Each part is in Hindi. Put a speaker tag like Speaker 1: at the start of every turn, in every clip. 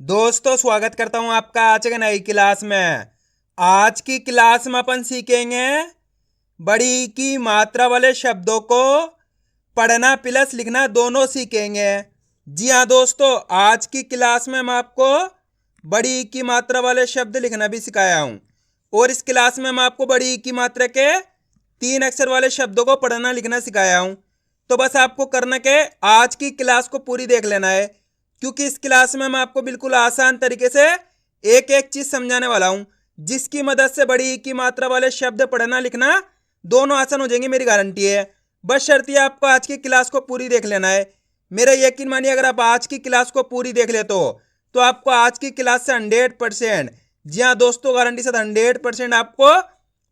Speaker 1: दोस्तों स्वागत करता हूं आपका आज के नई क्लास में। आज की क्लास में अपन सीखेंगे बड़ी की मात्रा वाले शब्दों को पढ़ना प्लस लिखना दोनों सीखेंगे। जी हाँ दोस्तों, आज की क्लास में मैं आपको बड़ी की मात्रा वाले शब्द लिखना भी सिखाया हूं और इस क्लास में मैं आपको बड़ी की मात्रा के 3 अक्षर वाले शब्दों को पढ़ना लिखना सिखाया हूं। तो बस आपको करना के आज की क्लास को पूरी देख लेना है, क्योंकि इस क्लास में मैं आपको बिल्कुल आसान तरीके से एक एक चीज समझाने वाला हूं, जिसकी मदद से बड़ी की मात्रा वाले शब्द पढ़ना लिखना दोनों आसान हो जाएंगे, मेरी गारंटी है। बस शर्त है आपको आज की क्लास को पूरी देख लेना है। मेरा यकीन मानिए, अगर आप आज की क्लास को पूरी देख ले तो आपको आज की क्लास से 100%, जी हाँ दोस्तों, गारंटी से 100% आपको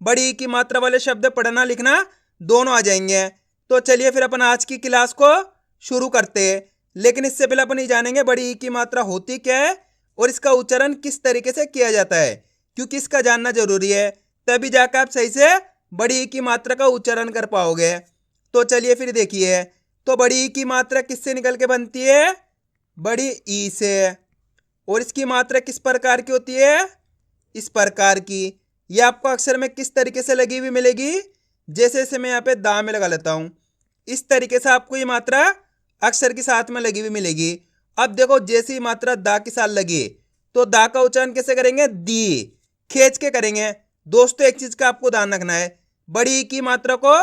Speaker 1: बड़ी की मात्रा वाले शब्द पढ़ना लिखना दोनों आ जाएंगे। तो चलिए फिर अपन आज की क्लास को शुरू करते हैं। लेकिन इससे पहले अपन ये जानेंगे बड़ी ई की मात्रा होती क्या है और इसका उच्चारण किस तरीके से किया जाता है, क्योंकि इसका जानना जरूरी है, तभी जाकर आप सही से बड़ी ई की मात्रा का उच्चारण कर पाओगे। तो चलिए फिर देखिए, तो बड़ी ई की मात्रा किससे निकल के बनती है? बड़ी ई से। और इसकी मात्रा किस प्रकार की होती है? इस प्रकार की। यह आपको अक्षर में किस तरीके से लगी हुई मिलेगी? जैसे जैसे मैं यहाँ पे दा में लगा लेता हूं, इस तरीके से आपको ये मात्रा अक्षर के साथ में लगी हुई मिलेगी। अब देखो, जैसी मात्रा दा के साथ लगी तो दा का उच्चारण कैसे करेंगे? दी, खींच के करेंगे। दोस्तों एक चीज का आपको ध्यान रखना है, बड़ी की मात्रा को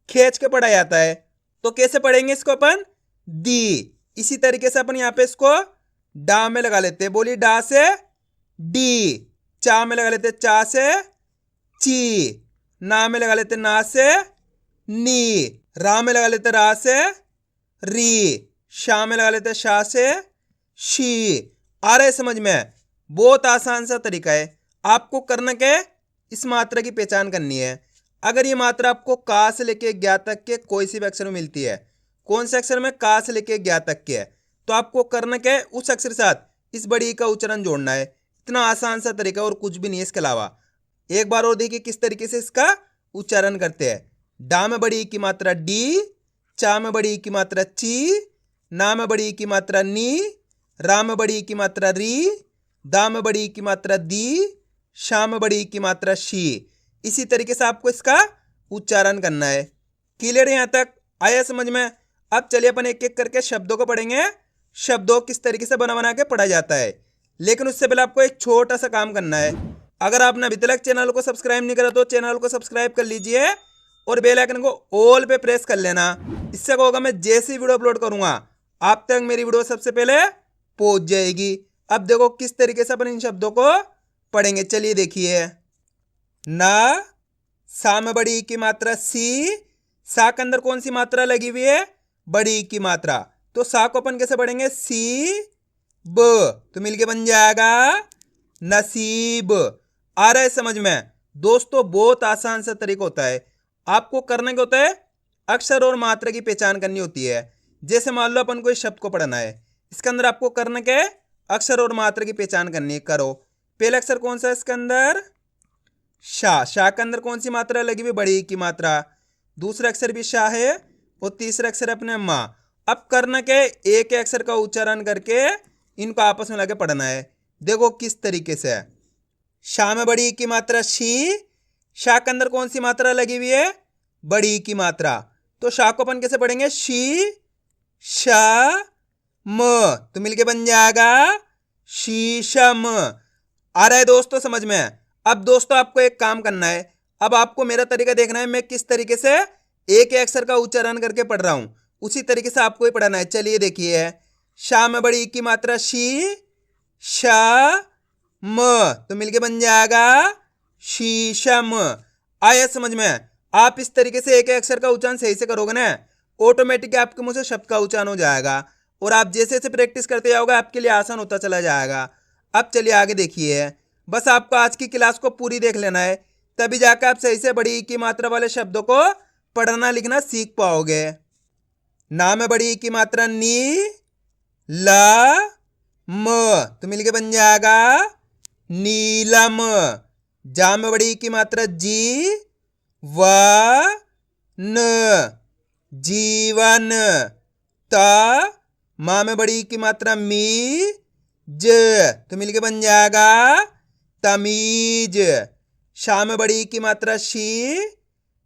Speaker 1: खींच के पढ़ा जाता है। तो कैसे पढ़ेंगे इसको अपन? दी। इसी तरीके से अपन यहाँ पे इसको डा में लगा लेते हैं। बोली डा से डी, चा में लगा लेते चा से ची, ना में लगा लेते ना से नी, रा में लगा लेते रा से री, शाह में लगा लेते शाह से शी। आ रहा है समझ में? बहुत आसान सा तरीका है। आपको करना क्या है? इस मात्रा की पहचान करनी है। अगर ये मात्रा आपको का से लेके ज्ञा तक के कोई सी भी अक्षर में मिलती है, कौन से अक्षर में? का से लेके ज्ञा तक के है, तो आपको करना क्या है? उस अक्षर के साथ इस बड़ी का उच्चारण जोड़ना है। इतना आसान सा तरीका और कुछ भी नहीं है इसके अलावा। एक बार और देखिए किस तरीके से इसका उच्चारण करते हैं। डा में बड़ी की मात्रा डी, चा में बड़ी की मात्रा ची, ना में बड़ी की मात्रा नी, रा में बड़ी की मात्रा री, दा में बड़ी की मात्रा दी, शा में बड़ी की मात्रा शी। इसी तरीके से आपको इसका उच्चारण करना है। क्लियर है? यहां तक आया समझ में? अब चलिए अपन एक एक करके शब्दों को पढ़ेंगे, शब्दों किस तरीके से बना बना के पढ़ा जाता है। लेकिन उससे पहले आपको एक छोटा सा काम करना है। अगर आपने अभी तक चैनल को सब्सक्राइब नहीं करा तो चैनल को सब्सक्राइब कर लीजिए और बेल आइकन को ऑल पे प्रेस कर लेना। इससे क्या होगा, मैं जैसी वीडियो अपलोड करूंगा आप तक मेरी वीडियो सबसे पहले पहुंच जाएगी। अब देखो किस तरीके से अपन इन शब्दों को पढ़ेंगे। चलिए देखिए, ना, सा में बड़ी की मात्रा सी, सा के अंदर कौन सी मात्रा लगी हुई है? बड़ी की मात्रा। तो सा को अपन कैसे पढ़ेंगे? सी ब, तो मिलके बन जाएगा नसीब। आ रहा है समझ में? दोस्तों बहुत आसान सा तरीका होता है। आपको करना क्या होता है? अक्षर और मात्रा की पहचान करनी होती है। जैसे मान लो अपन को इस शब्द को पढ़ना है, इसके अंदर आपको करना क्या है? अक्षर और मात्रा की पहचान करनी है। करो। पहला अक्षर कौन सा है इसके अंदर? शाह। शाह के अंदर कौन सी मात्रा लगी हुई? बड़ी की मात्रा। दूसरा अक्षर भी शाह है और तीसरा अक्षर अपने माँ। अब करना क्या है? एक अक्षर का उच्चारण करके इनको आपस में लाके पढ़ना है। देखो किस तरीके से। शाह में बड़ी की मात्रा शी, शाह के अंदर कौन सी मात्रा लगी हुई है? बड़ी की मात्रा। तो शाह को अपन कैसे पढ़ेंगे? शी शा म, तो मिलके बन जाएगा शीशम। आ रहा है दोस्तों समझ में? अब दोस्तों आपको एक काम करना है। अब आपको मेरा तरीका देखना है, मैं किस तरीके से एक अक्षर का उच्चारण करके पढ़ रहा हूं, उसी तरीके से आपको ही पढ़ना है। चलिए देखिए, शाह में बड़ी की मात्रा शी शा म, तो मिलके बन जाएगा शीशम। आया समझ में? आप इस तरीके से एक अक्षर का उच्चारण सही से करोगे ना, ऑटोमेटिक आपके मुंह से शब्द का उच्चारण हो जाएगा और आप जैसे जैसे प्रैक्टिस करते जाओगे आपके लिए आसान होता चला जाएगा। अब चलिए आगे देखिए। बस आपको आज की क्लास को पूरी देख लेना है, तभी जाकर आप सही से बड़ी की मात्रा वाले शब्दों को पढ़ना लिखना सीख पाओगे। ना में बड़ी की मात्रा नी, ला म, तो मिलके बन जाएगा नीलम। जा में बड़ी की मात्रा जी, व न, जीवन। ता, माँ में बड़ी की मात्रा मी, ज तो मिलके बन जाएगा तमीज। शा में बड़ी की मात्रा शी,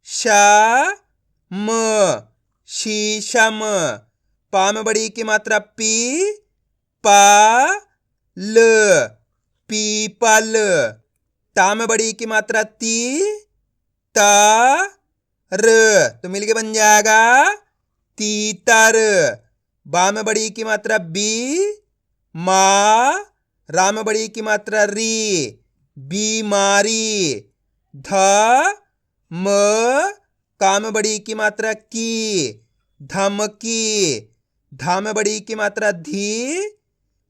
Speaker 1: शा म शीशम। पा में बड़ी की मात्रा पी, पा ल पीपल। ता में बड़ी की मात्रा ती, ता र तो मिलके बन जाएगा तीतर। बा में बड़ी की मात्रा बी, मा रा में बड़ी की मात्रा री, बीमारी। ध म का में बड़ी की मात्रा की, धमकी। धा में बड़ी की मात्रा धी,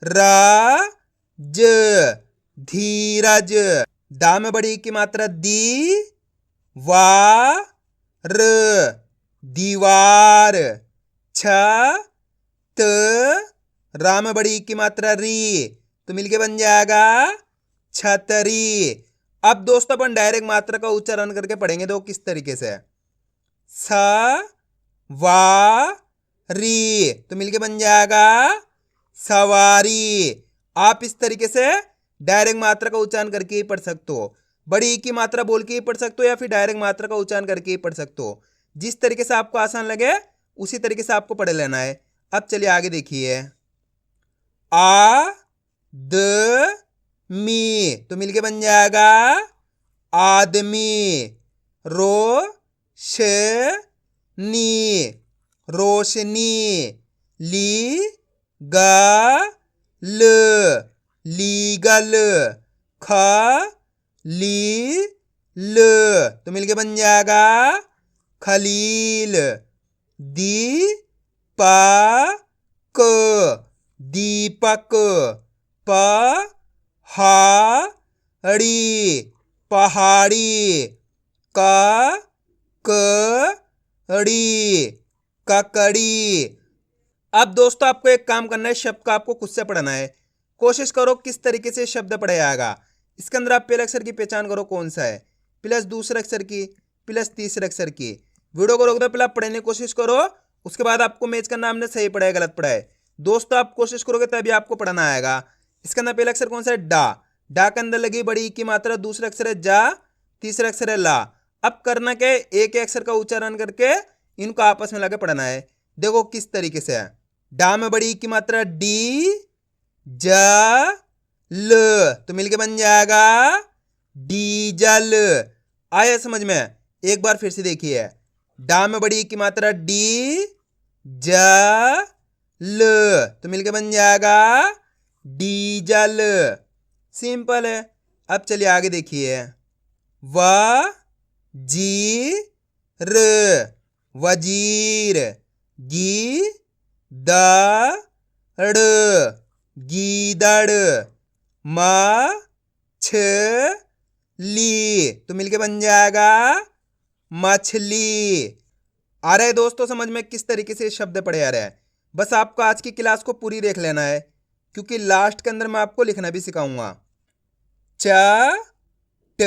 Speaker 1: रा ज धीरज। दा में बड़ी की मात्रा दी, वा र दीवार। छ त रा में बड़ी की मात्रा री तो मिलके बन जाएगा छतरी। अब दोस्तों अपन डायरेक्ट मात्रा का उच्चारण करके पढ़ेंगे। देखो किस तरीके से, स वा री तो मिलके बन जाएगा सवारी। आप इस तरीके से डायरेक्ट मात्रा का उच्चारण करके ही पढ़ सकते हो। बड़ी की मात्रा बोल के ही पढ़ सकते हो या फिर डायरेक्ट मात्रा का उच्चारण करके ही पढ़ सकते हो। जिस तरीके से आपको आसान लगे उसी तरीके से आपको पढ़ लेना है। अब चलिए आगे देखिए, आ द मी तो मिलके बन जाएगा आदमी। रो श नी रोशनी। ली गा ल लीगल। ख ली ल तो मिलके बन जाएगा खलील। दी पा क दीपक। प हा ड़ी पहाड़ी। का कड़ी ककड़ी। अब दोस्तों आपको एक काम करना है, शब्द का आपको खुद से पढ़ना है। कोशिश करो किस तरीके से शब्द पढ़ा जाएगा। इसके अंदर आप पहले अक्षर की पहचान करो कौन सा है, प्लस दूसरे अक्षर की, प्लस तीसरे अक्षर की। वीडियो को रोक दो, पहले आप पढ़ने की कोशिश करो, उसके बाद आपको मैच करना हमने सही पढ़ा है गलत पढ़ा है। दोस्तों आप कोशिश करोगे तभी आपको पढ़ना आएगा। इसके अंदर पहला अक्षर कौन सा है, डा। डा के अंदर लगी बड़ी की मात्रा, दूसरा अक्षर है जा, तीसरा अक्षर है ला। अब करना क्या है, एक एक अक्षर का उच्चारण करके इनको आपस में लगे पढ़ना है। देखो किस तरीके से है, डा में बड़ी की मात्रा डी, जा ल तो मिलके बन जाएगा डीजल। आया समझ में? एक बार फिर से देखिए, डा में बड़ी की मात्रा डी, जा ल तो मिलके बन जाएगा डीजल। सिंपल है। अब चलिए आगे देखिए, व जी र वजीर। गी द ड़ गीदड़। म छ ली तो मिलके बन जाएगा मछली। आ रहा है दोस्तों समझ में किस तरीके से शब्द पढ़े आ रहा है? बस आपको आज की क्लास को पूरी देख लेना है, क्योंकि लास्ट के अंदर मैं आपको लिखना भी सिखाऊंगा। च ट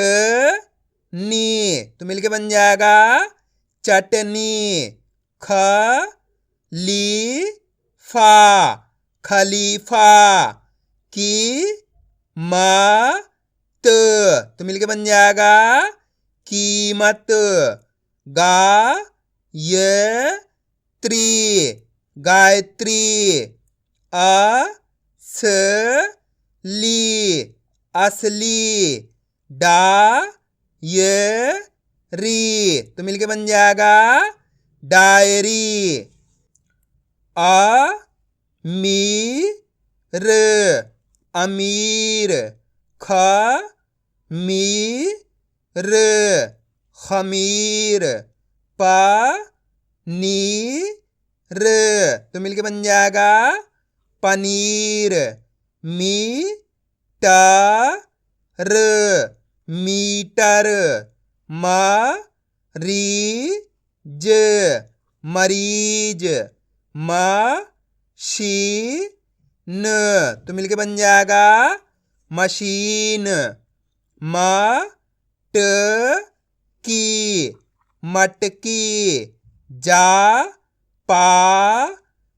Speaker 1: नी तो मिलके बन जाएगा चटनी। ख ली फा खलीफा। की मा त तो मिलके बन जाएगा कीमत। गा ये त्री गायत्री। अ स ली असली। डा ये री तो मिलके बन जाएगा डायरी। अ मी र अमीर। ख मी र खमीर। प नी र तो मिलके बन जाएगा पनीर। मी ट र मीटर। म री ज मरीज। म शी न तो मिलके बन जाएगा मशीन। म ट की मटकी। जा पा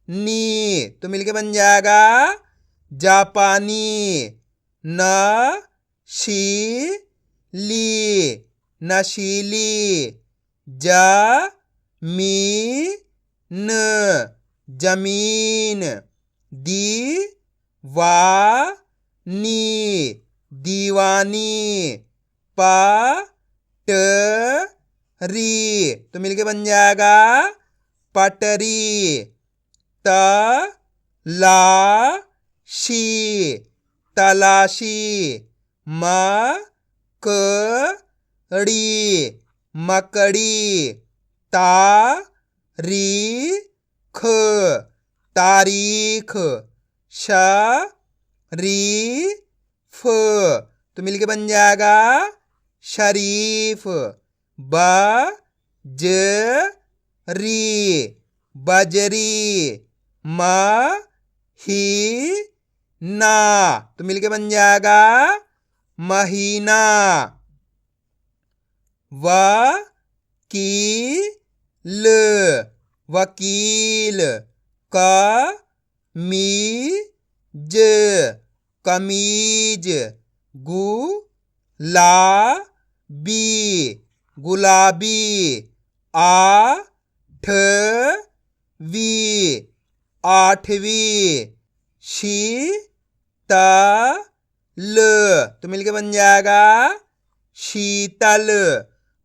Speaker 1: नी तो मिलके बन जाएगा जापानी, न शी ली नशीली, ज मी न जमीन, दी वा नी दीवानी, प ट री तो मिलके बन जाएगा पटरी, त ला शी तलाशी, म क ड़ी मकड़ी, ता री ख तारीख, श री फ तो मिलके बन जाएगा शरीफ, ब ज री बजरी, म ही ना तो मिलके बन जाएगा महीना, व की ल वकील, क मी ज कमीज, गु ला बी गुलाबी, आ ठ वी आठवीं, शी त ल तो मिलके बन जाएगा शीतल।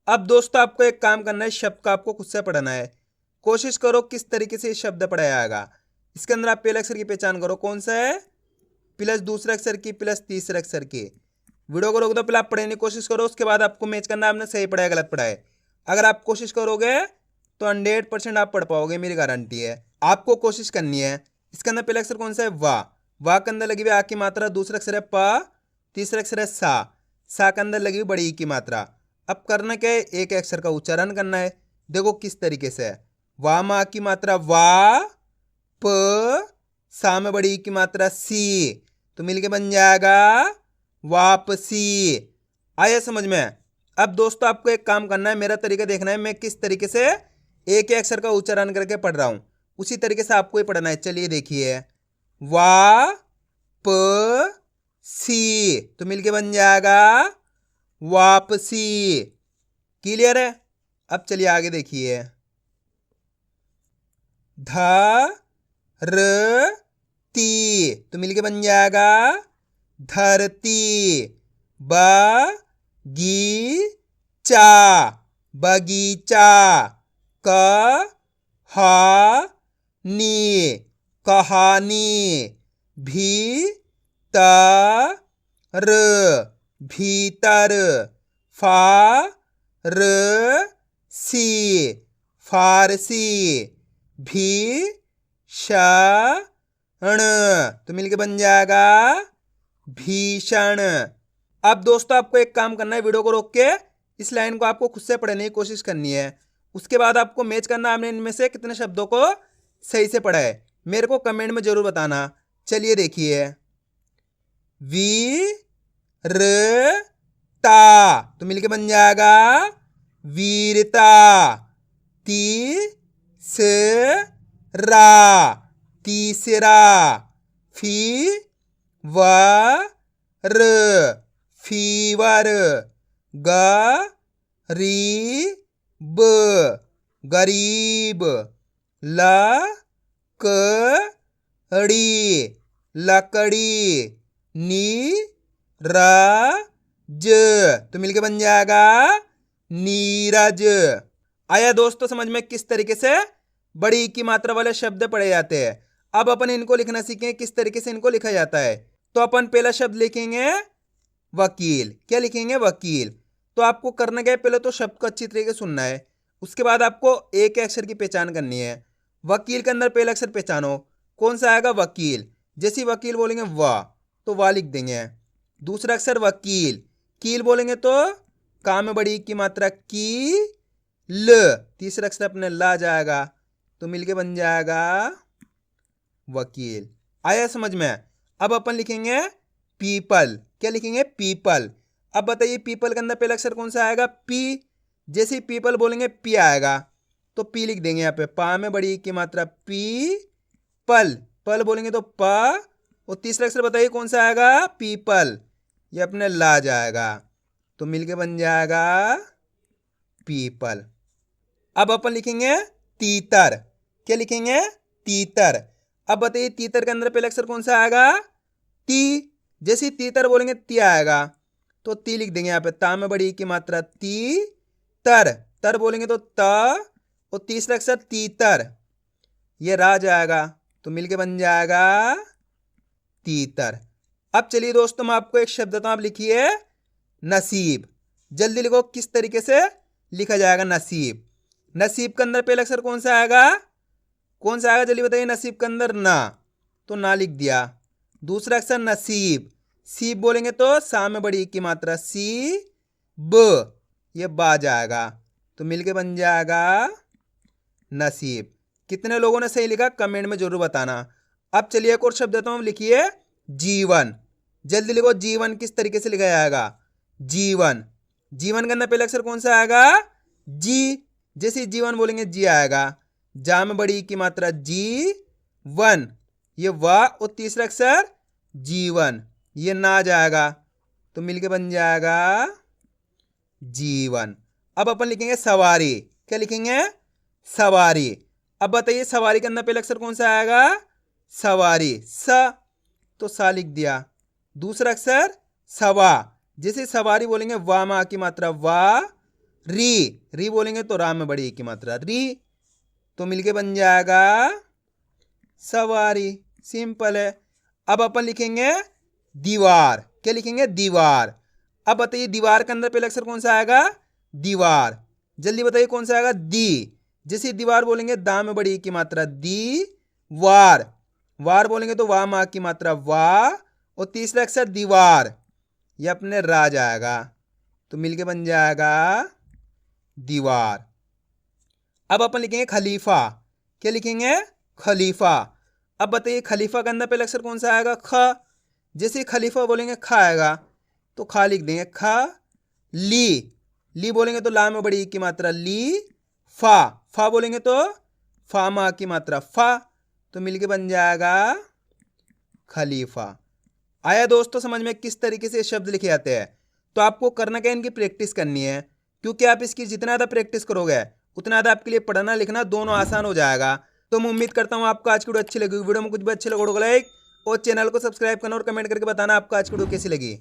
Speaker 1: अब दोस्तों आपको एक काम करना है, शब्द का आपको खुद से पढ़ना है। कोशिश करो किस तरीके से ये शब्द पढ़ाया जाएगा। इसके अंदर आप पहले अक्षर की पहचान करो कौन सा है, प्लस दूसरे अक्षर की प्लस तीसरे अक्षर की। वीडियो को रोक दो, पहले आप पढ़ने की कोशिश करो, उसके बाद आपको मैच करना है आपने सही पढ़ाया गलत पढ़ाया। अगर आप कोशिश करोगे तो 100% आप पढ़ पाओगे, मेरी गारंटी है। आपको कोशिश करनी है। इसके अंदर पहला अक्षर कौन सा है, वाह। वाह के अंदर लगी हुई आ की मात्रा, दूसरा अक्षर है प, तीसरा अक्षर है सा के अंदर लगी हुई बड़ी ई की मात्रा। अब करना क्या है, एक अक्षर का उच्चारण करना है। देखो किस तरीके से है, वाह में आ की मात्रा वा, प सा में बड़ी ई की मात्रा सी तो मिलके बन जाएगा वापसी। आया समझ में। अब दोस्तों आपको एक काम करना है, मेरा तरीका देखना है मैं किस तरीके से एक अक्षर का उच्चारण करके पढ़ रहा हूं, उसी तरीके से आपको ही पढ़ना है। चलिए देखिए, वा प सी तो मिलके बन जाएगा वापसी। क्लियर है। अब चलिए आगे देखिए, ध र ती तो मिलके बन जाएगा धरती। ब गी चा बगीचा। क हा नी कहानी। भी त र भीतर। फा र सी फारसी। भी षण तो मिलके बन जाएगा भीषण। अब दोस्तों आपको एक काम करना है, वीडियो को रोक के इस लाइन को आपको खुद से पढ़ने की कोशिश करनी है। उसके बाद आपको मैच करना, आपने इनमें से कितने शब्दों को सही से पढ़ा है, मेरे को कमेंट में जरूर बताना। चलिए देखिए, वी र ता तो मिलके बन जाएगा वीरता। ती स रा तीसरा। फी व र फीवर। ग री ब गरीब। ल क ड़ी लकड़ी। नी र ज तो मिलके बन जाएगा नीरज। आया दोस्तों समझ में किस तरीके से बड़ी की मात्रा वाले शब्द पढ़े जाते हैं। अब अपन इनको लिखना सीखें किस तरीके से इनको लिखा जाता है। तो अपन पहला शब्द लिखेंगे वकील। क्या लिखेंगे, वकील। तो आपको करना क्या है, पहले तो शब्द को अच्छी तरीके से सुनना है, उसके बाद आपको एक अक्षर की पहचान करनी है। वकील के अंदर पहला अक्षर पहचानो कौन सा आएगा, वकील। जैसे वकील बोलेंगे वाह तो वाह लिख देंगे। दूसरा अक्षर वकील, कील बोलेंगे तो का में बड़ी की मात्रा की ल। तीसरा अक्षर अपने ला जाएगा तो मिलके बन जाएगा वकील। आया समझ में। अब अपन लिखेंगे पीपल। क्या लिखेंगे, पीपल। अब बताइए पीपल के अंदर पहला अक्षर कौन सा आएगा, पी। जैसे पीपल बोलेंगे पी आएगा तो पी लिख देंगे यहाँ पे, पा में बड़ी की मात्रा पी पल। पल बोलेंगे तो प और तीसरा अक्षर बताइए कौन सा आएगा, पीपल, ये अपने ला जाएगा, तो मिलके बन जाएगा पीपल। अब अपन लिखेंगे तीतर, क्या लिखेंगे, तीतर। अब बताइए तीतर के अंदर पहले अक्षर कौन सा आएगा, ती, जैसे तीतर बोलेंगे ती आएगा, तो ती लिख देंगे यहाँ पे, ता में बड़ी की मात्रा, ती तर, तर बोलेंगे तो त, और तीसरा अक्षर तीतर, ये रा जाएगा, तो मिलके बन जाएगा तीतर। अब चलिए दोस्तों मैं आपको एक शब्द देता हूं, आप लिखिए नसीब। जल्दी लिखो किस तरीके से लिखा जाएगा नसीब। नसीब के अंदर पहला अक्षर कौन सा आएगा, कौन सा आएगा जल्दी बताइए, नसीब के अंदर ना, तो ना लिख दिया। दूसरा अक्षर नसीब, सीब बोलेंगे तो सा में बड़ी की मात्रा, सी ब, ये बा जाएगा, तो मिलके बन जाएगा नसीब। कितने लोगों ने सही लिखा कमेंट में जरूर बताना। अब चलिए एक और शब्द देता हूं, लिखिए जीवन। जल्दी लिखो जीवन किस तरीके से लिखा जाएगा, जीवन। जीवन के अंदर पहला अक्षर कौन सा आएगा, जी, जैसे जीवन बोलेंगे जी आएगा, जा में बड़ी की मात्रा, जी वन, ये वाह, और तीसरा अक्षर जीवन, ये ना जाएगा, तो मिलके बन जाएगा जीवन। अब अपन लिखेंगे सवारी, क्या लिखेंगे, सवारी। अब बताइए सवारी के अंदर पहला अक्षर कौन सा आएगा, सवारी, स, तो सा लिख दिया। दूसरा अक्षर सवा, जैसे सवारी बोलेंगे वा मा की मात्रा, वा, री, री बोलेंगे तो रा में बड़ी की मात्रा, री, तो मिलके बन जाएगा सवारी, सिंपल है। अब अपन लिखेंगे दीवार, क्या लिखेंगे, दीवार। अब बताइए दीवार के अंदर पहला अक्षर कौन सा आएगा, दीवार, जल्दी बताइए कौन सा आएगा, दी, जैसे दीवार बोलेंगे दा में बड़ी की मात्रा, दी वार, वार बोलेंगे तो वाह माँ की मात्रा, वाह, और तीसरा अक्षर दीवार, ये अपने रा जाएगा, तो मिलके बन जाएगा दीवार। अब अपन लिखेंगे खलीफा, क्या लिखेंगे, खलीफा। अब बताइए खलीफा के अंदर पहला अक्षर कौन सा आएगा, ख, जैसे खलीफा बोलेंगे खा आएगा, तो खा लिख देंगे, खा, ली, ली बोलेंगे तो ला में बड़ी की मात्रा, ली, फा, फा बोलेंगे तो फा माँ की मात्रा, फा, तो मिलके बन जाएगा खलीफा। आया दोस्तों समझ में किस तरीके से शब्द लिखे जाते हैं। तो आपको करना क्या, इनकी प्रैक्टिस करनी है, क्योंकि आप इसकी जितना ज़्यादा प्रैक्टिस करोगे उतना ज़्यादा आपके लिए पढ़ना लिखना दोनों आसान हो जाएगा। तो मैं उम्मीद करता हूँ आपको आज की वीडियो अच्छी लगी। वीडियो में कुछ भी अच्छे लगे लाइक और चैनल को सब्सक्राइब करना और कमेंट करके बताना आपको आज की वीडियो कैसी लगी।